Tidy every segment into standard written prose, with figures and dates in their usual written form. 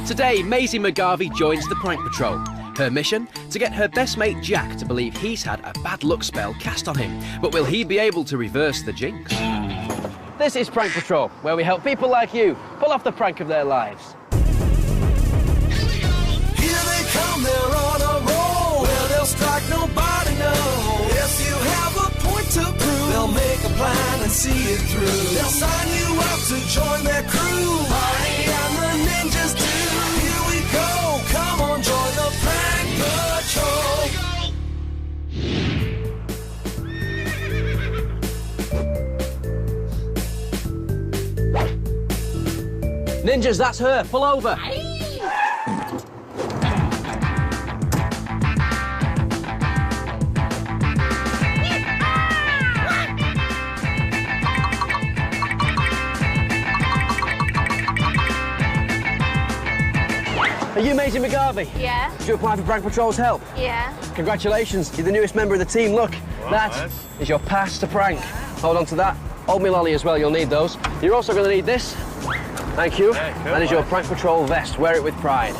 Today, Maisie McGarvey joins the Prank Patrol. Her mission? To get her best mate Jack to believe he's had a bad luck spell cast on him. But will he be able to reverse the jinx? This is Prank Patrol, where we help people like you pull off the prank of their lives. Here they come, they're on a roll. Well, they'll strike, nobody knows. If you have a point to prove, they'll make a plan and see it through. They'll sign you up to join their crew. Marty and the ninjas do. Here we go, come on, join the Prank Patrol. Ninjas, that's her. Pull over. Are you Maisie McGarvey? Yeah. Did you apply for Prank Patrol's help? Yeah. Congratulations, you're the newest member of the team. Look, that is your pass to prank. Hold on to that. Hold me lolly as well, you'll need those. You're also going to need this. Thank you. Yeah, cool, that is your Prank Patrol vest. Wear it with pride.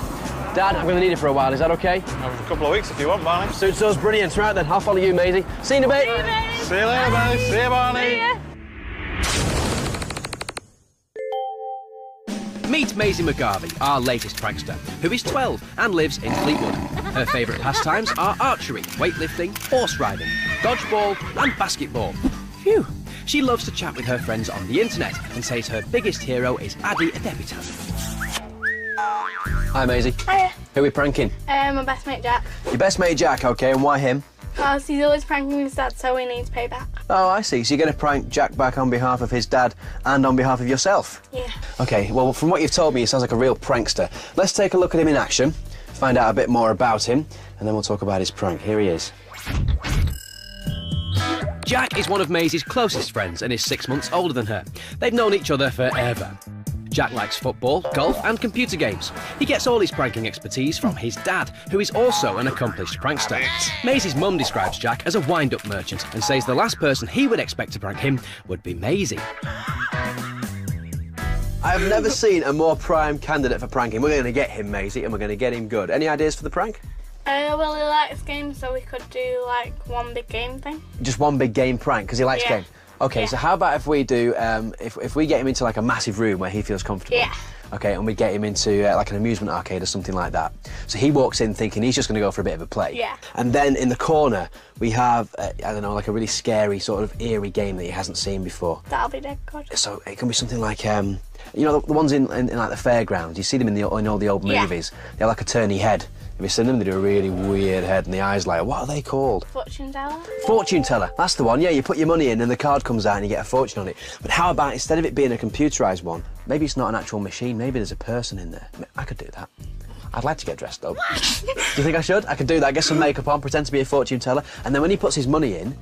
Dad, I'm going to need it for a while. Is that OK? For a couple of weeks if you want, Barney. Suits us, brilliant. Right then, I'll follow you, Maisie. See you in a bit. See you, Maisie. See you later, Barney. See you, Barney. See ya. Meet Maisie McGarvey, our latest prankster, who is 12 and lives in Fleetwood. Her favourite pastimes are archery, weightlifting, horse riding, dodgeball and basketball. Phew! She loves to chat with her friends on the internet and says her biggest hero is Addy a Debutant. Hi, Maisie. Hiya. Who are we pranking? My best mate Jack. Your best mate Jack, OK, and why him? Because he's always pranking his dad, so he needs payback. Oh, I see. So you're going to prank Jack back on behalf of his dad and on behalf of yourself? Yeah. OK, well, from what you've told me, he sounds like a real prankster. Let's take a look at him in action, find out a bit more about him, and then we'll talk about his prank. Here he is. Jack is one of Maisie's closest friends and is 6 months older than her. They've known each other forever. Jack likes football, golf and computer games. He gets all his pranking expertise from his dad, who is also an accomplished prankster. Maisie's mum describes Jack as a wind-up merchant and says the last person he would expect to prank him would be Maisie. I have never seen a more prime candidate for pranking. We're going to get him, Maisie, and we're going to get him good. Any ideas for the prank? Well, he likes games, so we could do, like, one big game thing. Just one big game prank, because he likes games? OK, yeah. So how about if we do, if we get him into, like, a massive room where he feels comfortable? Yeah. OK, and we get him into, like, an amusement arcade or something like that. So he walks in thinking he's just going to go for a bit of a play. Yeah. And then in the corner, we have, I don't know, like a really scary, sort of eerie game that he hasn't seen before. That'll be dead good. So it can be something like, you know, the ones in like, the fairgrounds. You see them in all the old movies. They have, like, a turny head. Have you seen them? They do a really weird head and the eyes like, what are they called? Fortune teller? Fortune teller, that's the one. Yeah, you put your money in and the card comes out and you get a fortune on it. But how about, instead of it being a computerised one, maybe it's not an actual machine, maybe there's a person in there. I could do that. I'd like to get dressed up. Do you think I should? I could do that, get some makeup on, pretend to be a fortune teller, and then when he puts his money in,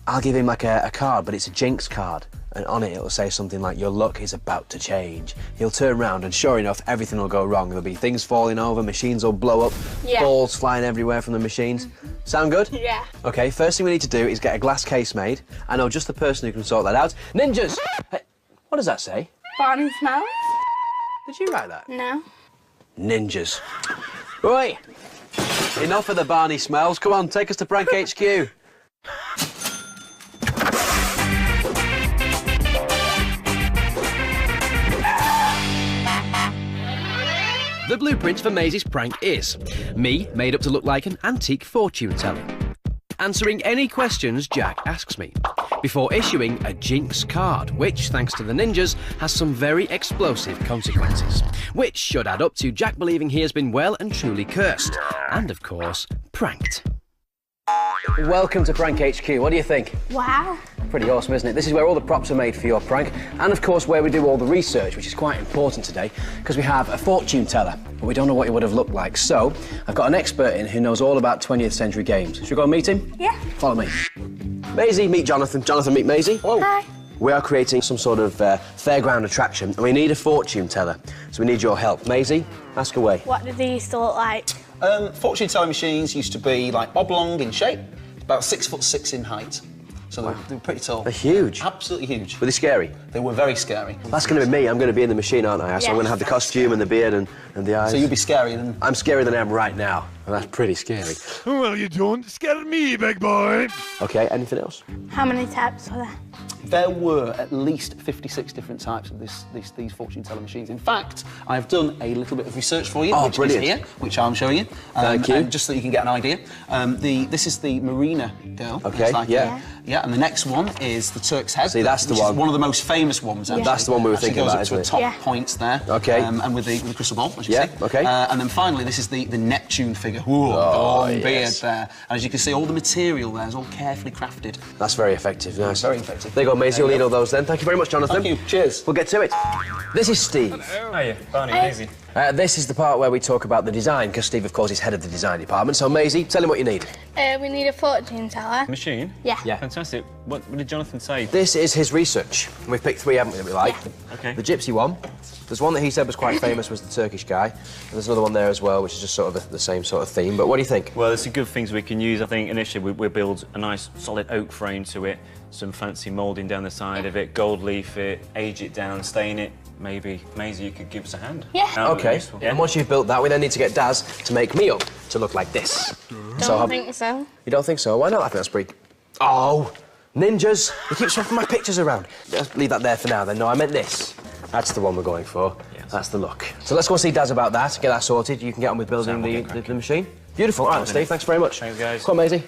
I'll give him like a card, but it's a jinx card. And on it, it'll say something like, your luck is about to change. He'll turn around and sure enough, everything will go wrong. There'll be things falling over, machines will blow up, balls flying everywhere from the machines. Sound good? Yeah. OK, first thing we need to do is get a glass case made. I know just the person who can sort that out. Ninjas! Hey, what does that say? Barney smells? Did you write that? No. Ninjas. Right. Enough of the Barney smells. Come on, take us to Prank HQ. The blueprint for Maisie's prank is me made up to look like an antique fortune teller, answering any questions Jack asks me, before issuing a jinx card, which, thanks to the ninjas, has some very explosive consequences, which should add up to Jack believing he has been well and truly cursed, and of course, pranked. Welcome to Prank HQ. What do you think? Wow. Pretty awesome, isn't it? This is where all the props are made for your prank, and of course where we do all the research, which is quite important today, because we have a fortune teller, but we don't know what he would have looked like. So, I've got an expert in who knows all about 20th century games. Should we go and meet him? Yeah. Follow me. Maisie, meet Jonathan. Jonathan, meet Maisie. Hello. Hi. We are creating some sort of fairground attraction, and we need a fortune teller, so we need your help. Maisie, ask away. What did they used to look like? Fortune telling machines used to be like oblong in shape, about 6'6" in height. So they were pretty tall. They're huge. Absolutely huge. Were they scary? They were very scary. That's going to be me. I'm going to be in the machine, aren't I? So I'm going to have the costume and the beard and the eyes. So you'll be scarier than... I'm scarier than I am right now. And that's pretty scary. Well, you don't scare me, big boy. OK, anything else? How many types are there? There were at least 56 different types of these fortune teller machines. In fact, I've done a little bit of research for you, which brilliant. is here, which I'm showing you. Thank you. Just so you can get an idea. This is the Marina girl. OK, It's like yeah. Yeah, and the next one is the Turk's Head. See, that's the which one. is one of the most famous ones, actually. That's the one we were thinking about, goes up to isn't a it? top points there. OK. And with the crystal ball, as you see. OK. And then finally, this is the Neptune figure. Ooh, long beard there. And as you can see, all the material there is all carefully crafted. That's very effective. Nice. Very effective. There you go, Maisie. You'll need all those then. Thank you very much, Jonathan. Thank you. Cheers. We'll get to it. This is Steve. Hiya, Barney, Maisie. This is the part where we talk about the design, because Steve, of course, is head of the design department. So, Maisie, tell him what you need. We need a fortune teller. Machine? Yeah. Fantastic. What did Jonathan say? This is his research. We've picked 3, haven't we, that we like? Yeah. OK. The gypsy one. There's one that he said was quite famous, was the Turkish guy. And there's another one there as well, which is just sort of the same sort of theme. But what do you think? Well, there's some good things we can use. I think initially we'll build a nice solid oak frame to it, some fancy moulding down the side of it, gold leaf it, age it down, stain it. Maybe, Maisie, you could give us a hand. Yeah. OK. Yeah. And once you've built that, we then need to get Daz to make me up to look like this. Don't think so. You don't think so? Why not? I think that's pretty... Oh! Ninjas! You keep swapping my pictures around. Let's leave that there for now then. No, I meant this. That's the one we're going for. Yes. That's the look. So let's go see Daz about that, get that sorted. You can get on with building the machine. Beautiful. All right, Steve, thanks very much. Thanks, guys. Come on, Maisie.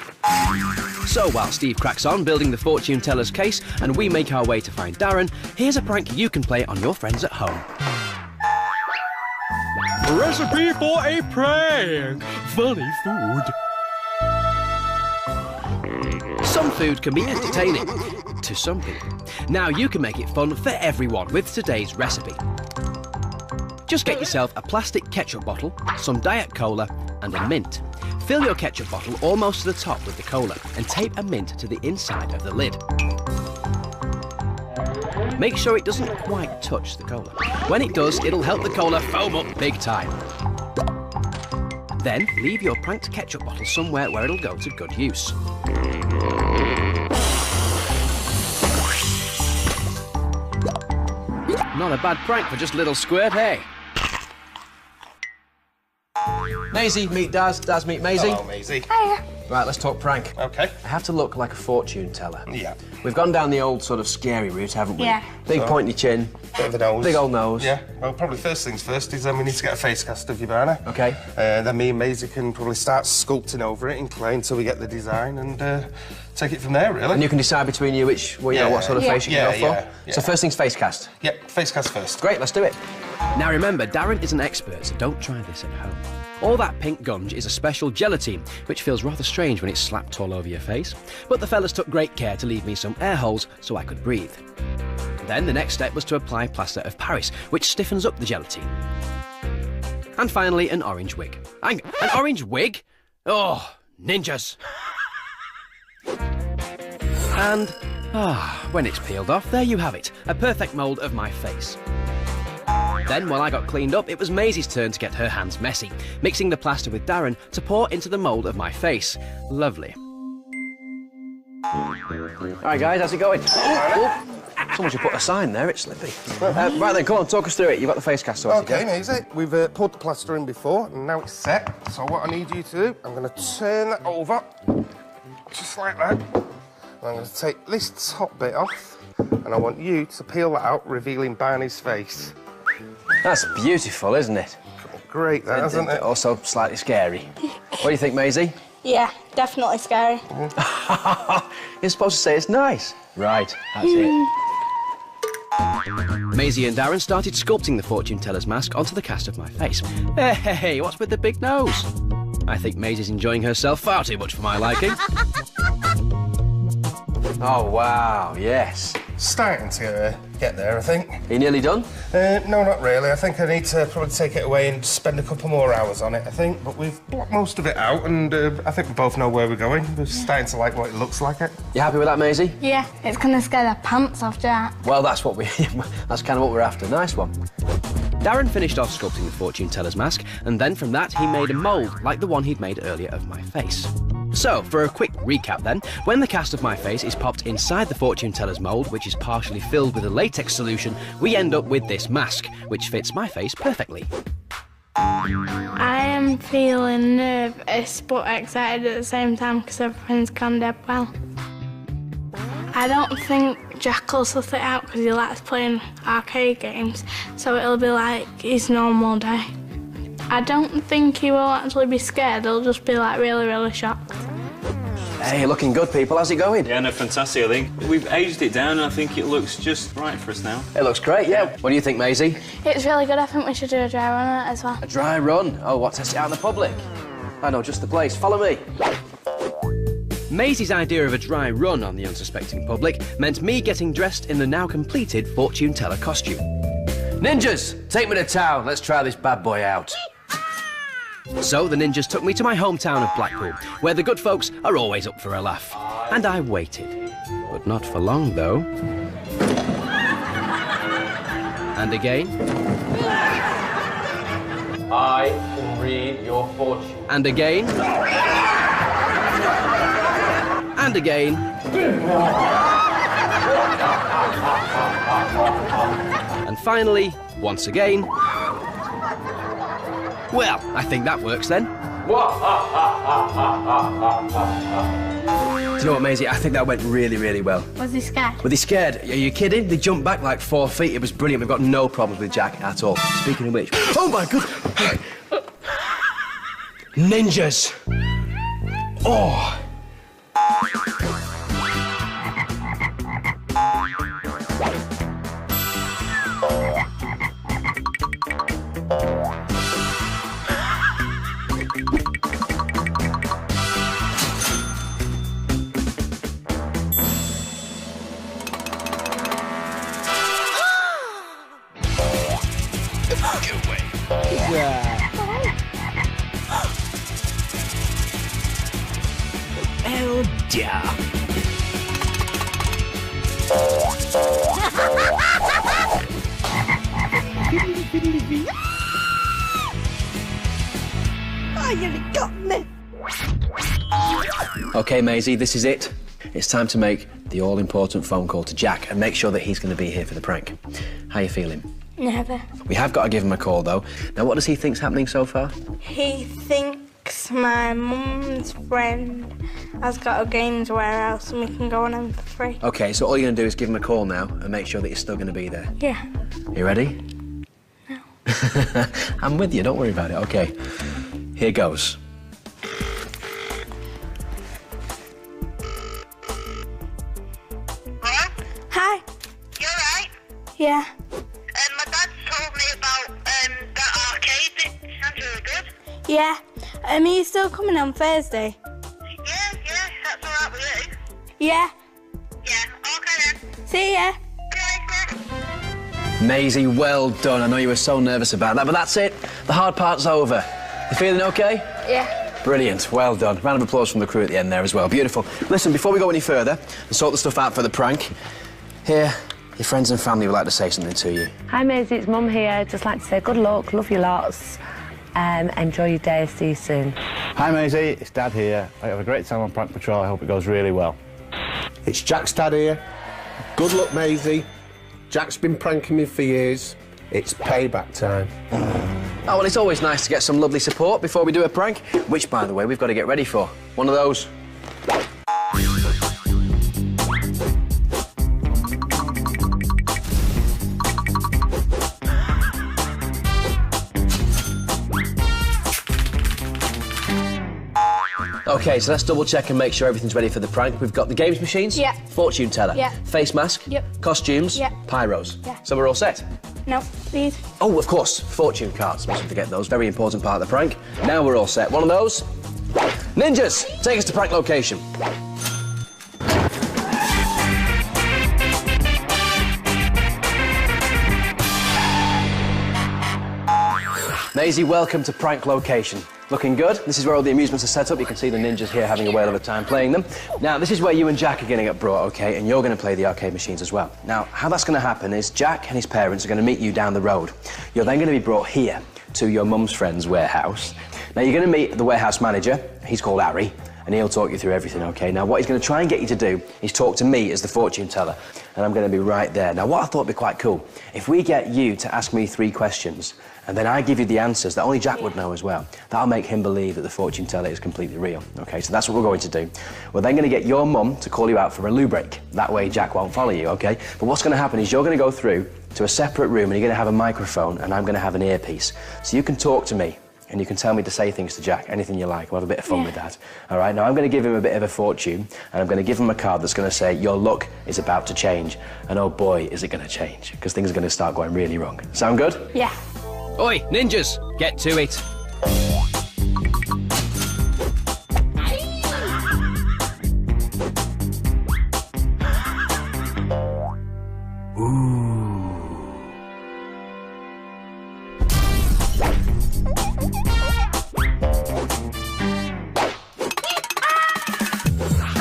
So while Steve cracks on building the fortune teller's case and we make our way to find Darren, here's a prank you can play on your friends at home. Recipe for a prank. Funny food. Some food can be entertaining to some people. Now you can make it fun for everyone with today's recipe. Just get yourself a plastic ketchup bottle, some Diet Cola and a mint. Fill your ketchup bottle almost to the top with the cola and tape a mint to the inside of the lid. Make sure it doesn't quite touch the cola. When it does, it'll help the cola foam up big time. Then leave your pranked ketchup bottle somewhere where it'll go to good use. Not a bad prank for just a little squirt, hey? Maisie, meet Daz. Daz, meet Maisie. Hello, Maisie. Hiya. Right, let's talk prank. OK. I have to look like a fortune teller. Yeah. We've gone down the old sort of scary route, haven't we? Yeah. Big pointy chin. Bit of the nose. Big old nose. Yeah. Well, probably first things first is then we need to get a face cast of you, Barney. OK. Then me and Maisie can probably start sculpting over it in clay until we get the design and take it from there, really. And you can decide between you which, well, you know, what sort of face you can go for. Yeah. So first things face cast. Yep, face cast first. Great, let's do it. Now remember, Darren is an expert, so don't try this at home. All that pink gunge is a special gelatine, which feels rather strange when it's slapped all over your face. But the fellas took great care to leave me some air holes so I could breathe. Then the next step was to apply plaster of Paris, which stiffens up the gelatine. And finally, an orange wig. Hang on, an orange wig? Oh, ninjas! And, when it's peeled off, there you have it, a perfect mould of my face. Then, while I got cleaned up, it was Maisie's turn to get her hands messy, mixing the plaster with Darren to pour into the mould of my face. Lovely. All right, guys, how's it going? Oh, someone should put a sign there, it's slippy. Right then, come on, talk us through it. You've got the face cast sorted. OK, Maisie, we've poured the plaster in before, and now it's set. So what I need you to do, I'm going to turn that over, just like that. And I'm going to take this top bit off, and I want you to peel that out, revealing Barney's face. That's beautiful, isn't it? Great, that, isn't it? Also slightly scary. What do you think, Maisie? Yeah, definitely scary. You're supposed to say it's nice. Right, that's it. Maisie and Darren started sculpting the fortune teller's mask onto the cast of my face. Hey, what's with the big nose? I think Maisie's enjoying herself far too much for my liking. Oh, wow, yes. Starting to get there, I think. Are you nearly done? No, not really. I think I need to probably take it away and spend a couple more hours on it, I think. But we've blocked most of it out, and I think we both know where we're going. We're starting to like what it looks like. You happy with that, Maisie? Yeah, it's gonna scare the pants off Jack. Well, that's what that's kind of what we're after. Nice one. Darren finished off sculpting the fortune teller's mask, and then from that he made a mould like the one he'd made earlier of my face. So, for a quick recap then, when the cast of my face is popped inside the fortune teller's mould, which is partially filled with a latex solution, we end up with this mask, which fits my face perfectly. I am feeling nervous but excited at the same time because everything's gone dead well. I don't think Jack will sort it out because he likes playing arcade games, so it'll be like his normal day. I don't think he will actually be scared, he'll just be like really, really shocked. Hey, looking good, people. How's it going? Yeah, no, fantastic, I think. We've aged it down and I think it looks just right for us now. It looks great, yeah. What do you think, Maisie? It's really good, I think we should do a dry run on it as well. A dry run? Oh, what, test it out in the public? I know just the place. Follow me. Maisie's idea of a dry run on the unsuspecting public meant me getting dressed in the now completed fortune teller costume. Ninjas, take me to town. Let's try this bad boy out. So the ninjas took me to my hometown of Blackpool, where the good folks are always up for a laugh. And I waited. But not for long, though. And again. I can read your fortune. And again. And again. And finally, once again. Well, I think that works then. Do you know what, Maisie? I think that went really, really well. Was he scared? Was he scared? Are you kidding? They jumped back like 4 feet. It was brilliant. We've got no problems with Jack at all. Speaking of which... Oh, my God! Ninjas! Oh! Oh dear. Oh, you got me. OK, Maisie, this is it. It's time to make the all-important phone call to Jack and make sure that he's going to be here for the prank. How you feeling? Never. We have got to give him a call, though. Now, what does he think's happening so far? He thinks my mum's friend has got a games warehouse and we can go on them for free. OK, so all you're going to do is give him a call now and make sure that he's still going to be there. Yeah. You ready? No. I'm with you, don't worry about it. OK, here goes. Hello? Hi. You alright? Yeah. My dad told me about that arcade. It sounds really good. Yeah. Are you still coming on Thursday? Yeah, that's alright with you. Yeah. Yeah, okay then. See ya. See you later. Maisie, well done. I know you were so nervous about that, but that's it. The hard part's over. You feeling OK? Yeah. Brilliant, well done. Round of applause from the crew at the end there as well. Beautiful. Listen, before we go any further and sort the stuff out for the prank, here, your friends and family would like to say something to you. Hi Maisie, it's Mum here. Just like to say good luck, love you lots. Enjoy your day, see you soon. Hi Maisie, it's Dad here. I have a great time on Prank Patrol, I hope it goes really well. It's Jack's dad here. Good luck, Maisie. Jack's been pranking me for years. It's payback time. Oh, well, it's always nice to get some lovely support before we do a prank, which, by the way, we've got to get ready for. One of those. OK, so let's double check and make sure everything's ready for the prank. We've got the games machines. Yeah. Fortune teller. Yeah. Face mask. Yep. Costumes. Yeah. Pyros. Yeah. So we're all set? No, please. Oh, of course, fortune cards. Mustn't forget those. Very important part of the prank. Now we're all set. One of those. Ninjas, take us to prank location. Maisie, welcome to prank location. Looking good? This is where all the amusements are set up. You can see the ninjas here having a whale of a time playing them. Now, this is where you and Jack are going to get brought, OK? And you're going to play the arcade machines as well. Now, how that's going to happen is Jack and his parents are going to meet you down the road. You're then going to be brought here to your mum's friend's warehouse. Now, you're going to meet the warehouse manager. He's called Harry. and he'll talk you through everything, OK? Now, what he's going to try and get you to do is talk to me as the fortune teller, and I'm going to be right there. Now, what I thought would be quite cool, if we get you to ask me 3 questions, and then I give you the answers that only Jack would know as well, that'll make him believe that the fortune teller is completely real, OK? So that's what we're going to do. We're then going to get your mum to call you out for a loo break. That way Jack won't follow you, OK? But what's going to happen is you're going to go through to a separate room and you're going to have a microphone and I'm going to have an earpiece. So you can talk to me and you can tell me to say things to Jack, anything you like. We'll have a bit of fun with that. All right, now I'm going to give him a bit of a fortune and I'm going to give him a card that's going to say, your luck is about to change. And oh boy, is it going to change, because things are going to start going really wrong. Sound good? Yeah. Oi, ninjas, get to it.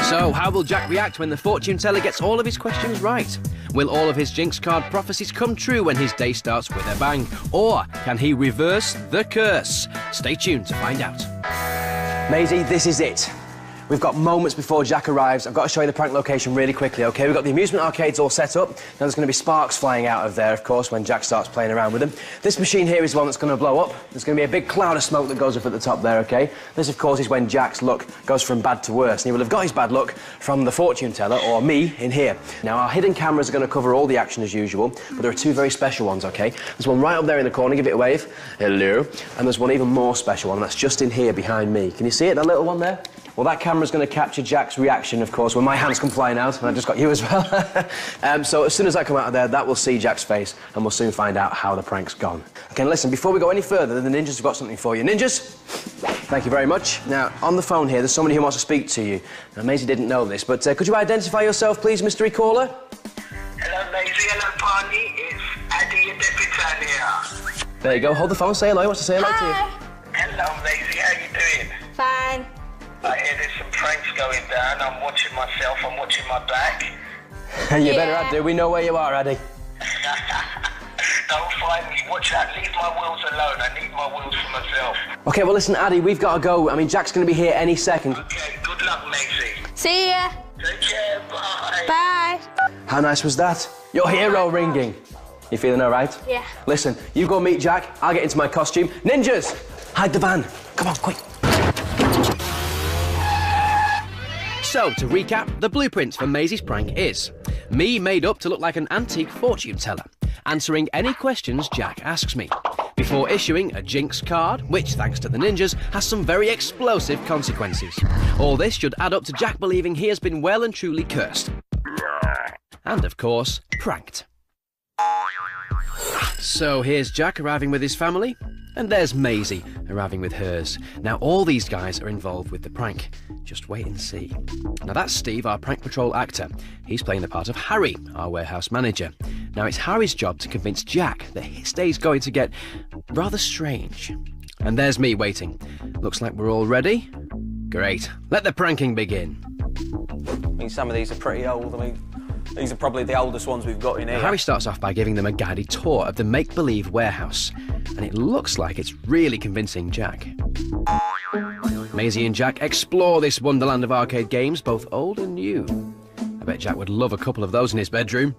So, how will Jack react when the fortune teller gets all of his questions right? Will all of his jinx card prophecies come true when his day starts with a bang? Or can he reverse the curse? Stay tuned to find out. Maisie, this is it. We've got moments before Jack arrives. I've got to show you the prank location really quickly, OK? We've got the amusement arcades all set up. Now, there's going to be sparks flying out of there, of course, when Jack starts playing around with them. This machine here is the one that's going to blow up. There's going to be a big cloud of smoke that goes up at the top there, OK? This, of course, is when Jack's luck goes from bad to worse. And he will have got his bad luck from the fortune teller, or me, in here. Now, our hidden cameras are going to cover all the action as usual, but there are 2 very special ones, OK? There's one right up there in the corner. Give it a wave. Hello. And there's one even more special one, and that's just in here behind me. Can you see it, that little one there? Well, that camera's going to capture Jack's reaction, of course, when my hands come flying out, and I just got you as well. So as soon as I come out of there, that will see Jack's face, and we'll soon find out how the prank's gone. OK, listen, before we go any further, the ninjas have got something for you. Ninjas, thank you very much. Now, on the phone here, there's somebody who wants to speak to you. Now, Maisie didn't know this, but could you identify yourself, please, mystery caller? Hello, Maisie. Hello, Barney. It's Addy and Deputy here. There you go. Hold the phone. Say hello. He wants to say hello to you. Hello, Maisie. How you doing? Fine. I hear there's some pranks going down. I'm watching myself. I'm watching my back. You better, Addy. We know where you are, Addy. Don't find me. Watch out. Leave my wheels alone. I need my wheels for myself. OK, well, listen, Addy, we've got to go. I mean, Jack's going to be here any second. OK, good luck, Maisie. See ya. Take care. Bye. Bye. How nice was that? Your hero ringing. You feeling all right? Yeah. Listen, you go meet Jack. I'll get into my costume. Ninjas, hide the van. Come on, quick. So, to recap, the blueprint for Maisie's prank is me made up to look like an antique fortune teller, answering any questions Jack asks me, before issuing a jinx card, which, thanks to the ninjas, has some very explosive consequences. All this should add up to Jack believing he has been well and truly cursed. And, of course, pranked. So here's Jack arriving with his family, and there's Maisie arriving with hers. Now, all these guys are involved with the prank. Just wait and see. Now, that's Steve, our Prank Patrol actor. He's playing the part of Harry, our warehouse manager. Now, it's Harry's job to convince Jack that his day's going to get rather strange. And there's me waiting. Looks like we're all ready. Great. Let the pranking begin. I mean, some of these are pretty old. I mean, these are probably the oldest ones we've got in here. Harry starts off by giving them a guided tour of the make-believe warehouse, and it looks like it's really convincing Jack. Maisie and Jack explore this wonderland of arcade games, both old and new. I bet Jack would love a couple of those in his bedroom.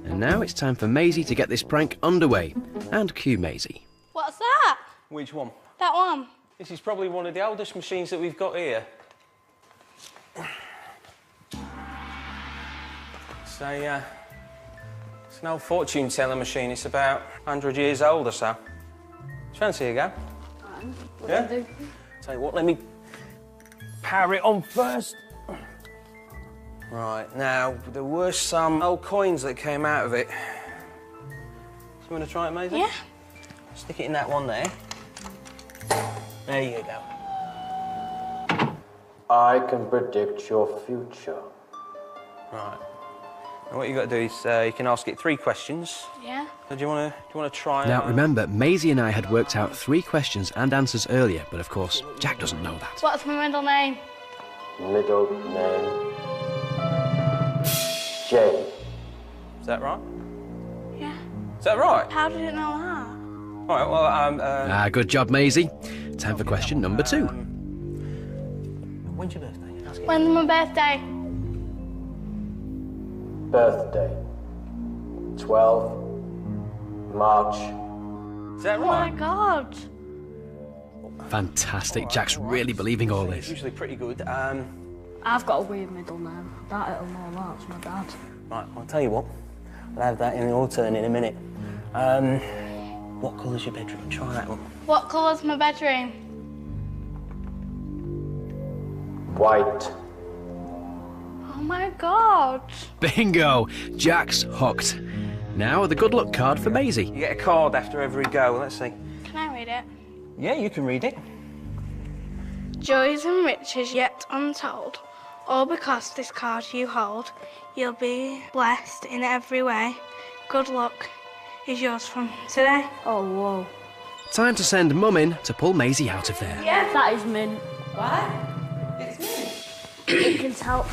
And now it's time for Maisie to get this prank underway, and cue Maisie. What's that? Which one? That one. This is probably one of the oldest machines that we've got here. It's an old fortune teller machine. It's about 100 years old or so. Fancy a go? Yeah? Tell you what, let me power it on first. Right, now, there were some old coins that came out of it. So you want to try it, Maisie? Yeah. Stick it in that one there. There you go. I can predict your future. Right. And what you've got to do is you can ask it 3 questions. Yeah. So do you want to try? Now, remember, Maisie and I had worked out 3 questions and answers earlier, but of course, Jack doesn't know that. What's my middle name? Middle name... J. Is that right? Yeah. Is that right? How did it know that? All right, well, Good job, Maisie. Time for question number 2. When's your birthday? Ask it. When's my birthday? Birthday. 12 March. Is that Oh right? my God. Fantastic. Jack's really believing all this. Usually pretty good. I've got a weird middle name. That'll know that's my dad. Right, I'll tell you what. I'll have that in the altern in a minute. What colour's your bedroom? Try that one. What colour's my bedroom? White. Oh my God. Bingo! Jack's hooked. Now the good luck card for Maisie. You get a card after every go. Let's see. Can I read it? Yeah, you can read it. Joys and riches yet untold, all because this card you hold. You'll be blessed in every way. Good luck is yours from today. Oh, whoa. Time to send Mum in to pull Maisie out of there. Yeah, that is mint. Why? It's me. You can tell.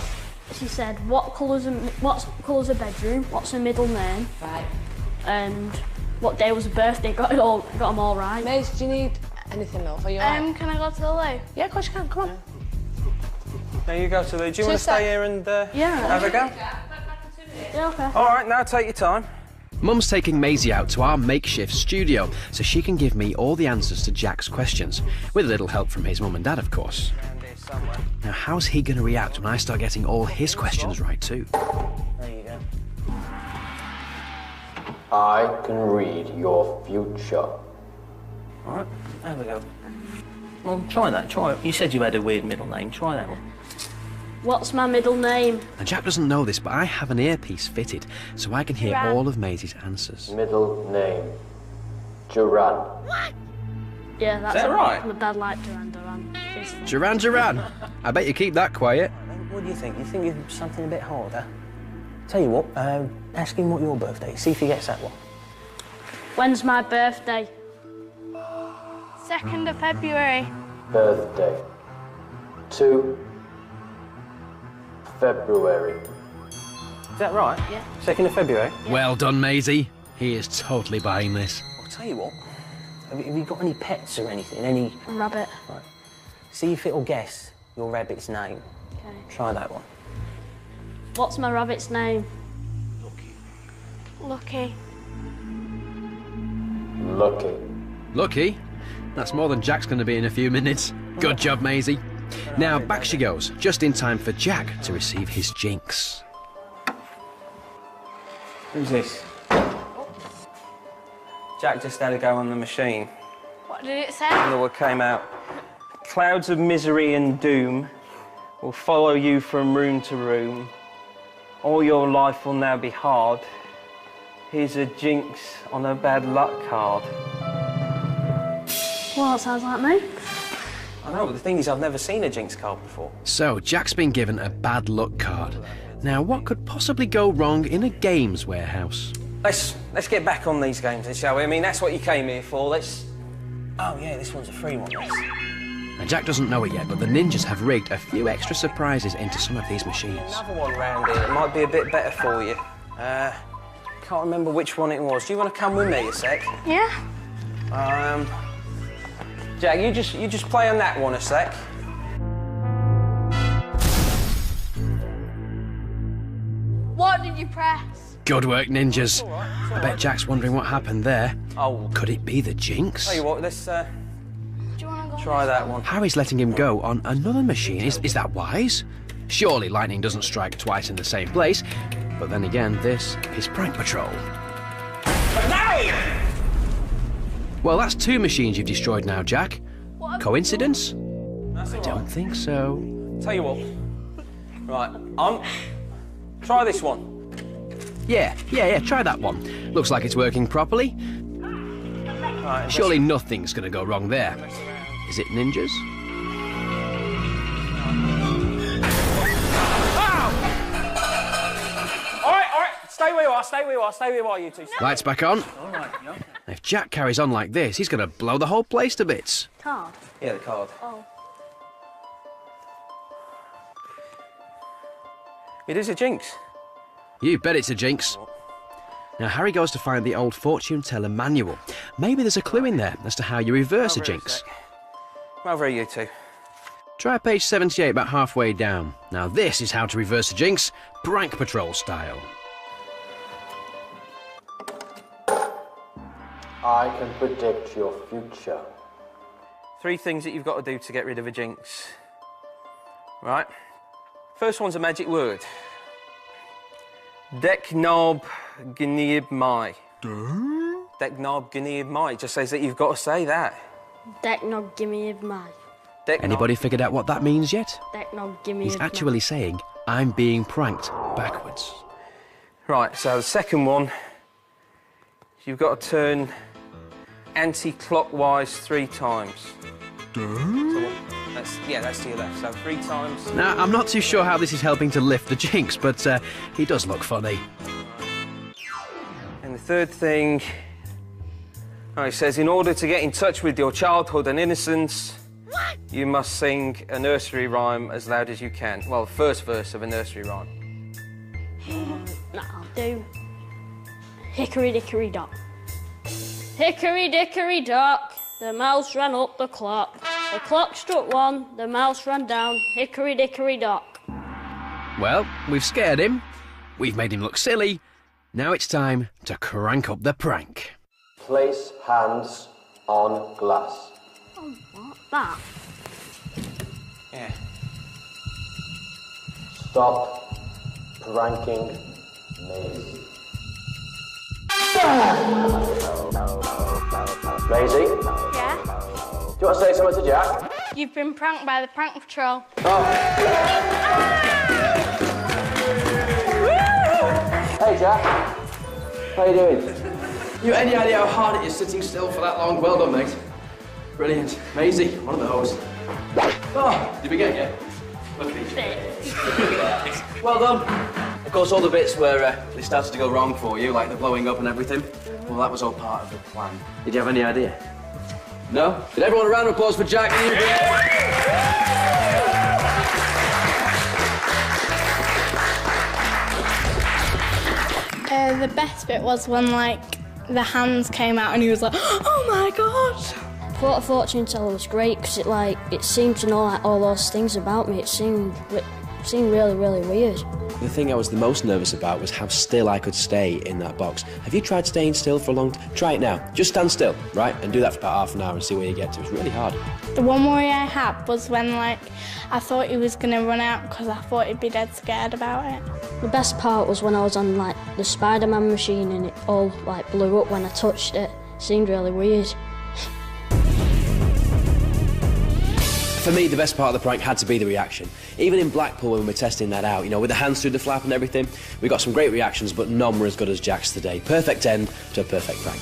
She said, what colour's a bedroom? What's her middle name? Right. And what day was her birthday? Got them all right. Maisie, do you need anything else? Are you alright? Can I go to the loo? Yeah, of course you can. Come on. There you go, Tilly. Do you want to stay here and have a go? Yeah, okay. All right, now take your time. Mum's taking Maisie out to our makeshift studio so she can give me all the answers to Jack's questions, with a little help from his mum and dad, of course. Now, how's he going to react when I start getting all his questions right, too? There you go. I can read your future. All right, there we go. Well, try that. Try it. You said you had a weird middle name. Try that one. What's my middle name? Now, Jack doesn't know this, but I have an earpiece fitted so I can hear Duran. all of Maisie's answers. Middle name. Duran. What? Yeah, that's that right? My dad liked Duran. Duran. I bet you keep that quiet. What do you think? You think it's something a bit harder? Tell you what, ask him what your birthday is. See if he gets that one. When's my birthday? 2nd of February. Birthday. 2 February. Is that right? Yeah. 2nd of February? Well done, Maisie. He is totally buying this. I'll tell you what. Have you got any pets or anything? Any? A rabbit. Right. See if it'll guess your rabbit's name. Okay. Try that one. What's my rabbit's name? Lucky. Lucky. Lucky? That's more than Jack's going to be in a few minutes. Good job, Maisie. Now, back she goes, just in time for Jack to receive his jinx. Who's this? Jack just had a go on the machine. What did it say? And what came out. Clouds of misery and doom will follow you from room to room. All your life will now be hard. Here's a jinx on a bad luck card. Well, that sounds like me. I know, but the thing is, I've never seen a jinx card before. So, Jack's been given a bad luck card. Now, what could possibly go wrong in a games warehouse? Let's get back on these games, then, shall we? I mean, that's what you came here for. Let's... Oh, yeah, this one's a free one, this. Now, Jack doesn't know it yet, but the ninjas have rigged a few extra surprises into some of these machines. Another one round here. It might be a bit better for you. Can't remember which one it was. Do you want to come with me a sec? Yeah. Jack, you just play on that one a sec. What did you press? Good work, ninjas. I bet Jack's wondering what happened there. Oh. Could it be the jinx? Tell you what, let's Do you want to go? try that one. Harry's letting him go on another machine. Is that wise? Surely lightning doesn't strike twice in the same place. But then again, this is Prank Patrol. Well, that's 2 machines you've destroyed now, Jack. Coincidence? I don't think so. Tell you what. Right, try this one. Yeah, try that one. Looks like it's working properly. Right, Surely nothing's going to go wrong there. Is it, ninjas? All right. Stay where you are, you two. Lights back on. All right, yeah. If Jack carries on like this, he's going to blow the whole place to bits. Card? Yeah, the card. Oh. It is a jinx. You bet it's a jinx. Now, Harry goes to find the old fortune teller manual. Maybe there's a clue in there as to how you reverse a jinx. Come over here, you two. Try page 78, about halfway down. Now this is how to reverse a jinx, Prank Patrol style. I can predict your future. 3 things that you've got to do to get rid of a jinx. Right? First one's a magic word. Deknob Gneib Mai. Deknob Gneib Mai. Just says that you've got to say that. Deknob Gneib Mai. Anybody figured out what that means yet? Deknob Gneib He's actually saying, I'm being pranked backwards. Right, so the second one, you've got to turn anti-clockwise 3 times. So that's to your left, so 3 times. Now, I'm not too sure how this is helping to lift the jinx, but he does look funny. And the third thing, it says, in order to get in touch with your childhood and innocence, you must sing a nursery rhyme as loud as you can. Well, the first verse of a nursery rhyme. I'll do Hickory Dickory Dock. Hickory Dickory Dock, the mouse ran up the clock. The clock struck 1, the mouse ran down. Hickory Dickory Dock. Well, we've scared him, we've made him look silly. Now it's time to crank up the prank. Place hands on glass. Oh, what? That? Yeah. Stop pranking Maisie. Maisie? Yeah? Do you want to say something to Jack? You've been pranked by the Prank Patrol. Oh. Hey, Jack. How you doing? You any idea how hard it is sitting still for that long? Well done, mate. Brilliant. Maisie, one of those. Oh, did we get you? Look at these. Well done. Of course, all the bits where they started to go wrong for you, like the blowing up and everything, well, that was all part of the plan. Did you have any idea? No? Did everyone a round of applause for Jack? The best bit was when, like, the hands came out and he was like, oh my god! I thought a fortune teller was great because it seemed to know all those things about me. It seemed really, really weird. The thing I was the most nervous about was how still I could stay in that box. Have you tried staying still for a long time? Try it now. Just stand still, right? And do that for about half an hour and see where you get to. It's really hard. The one worry I had was when, like, I thought he was going to run out because I thought he'd be dead scared about it. The best part was when I was on, like, the Spider-Man machine and it all, like, blew up when I touched it. It seemed really weird. For me, the best part of the prank had to be the reaction. Even in Blackpool, when we were testing that out, you know, with the hands through the flap and everything, we got some great reactions, but none were as good as Jack's today. Perfect end to a perfect prank.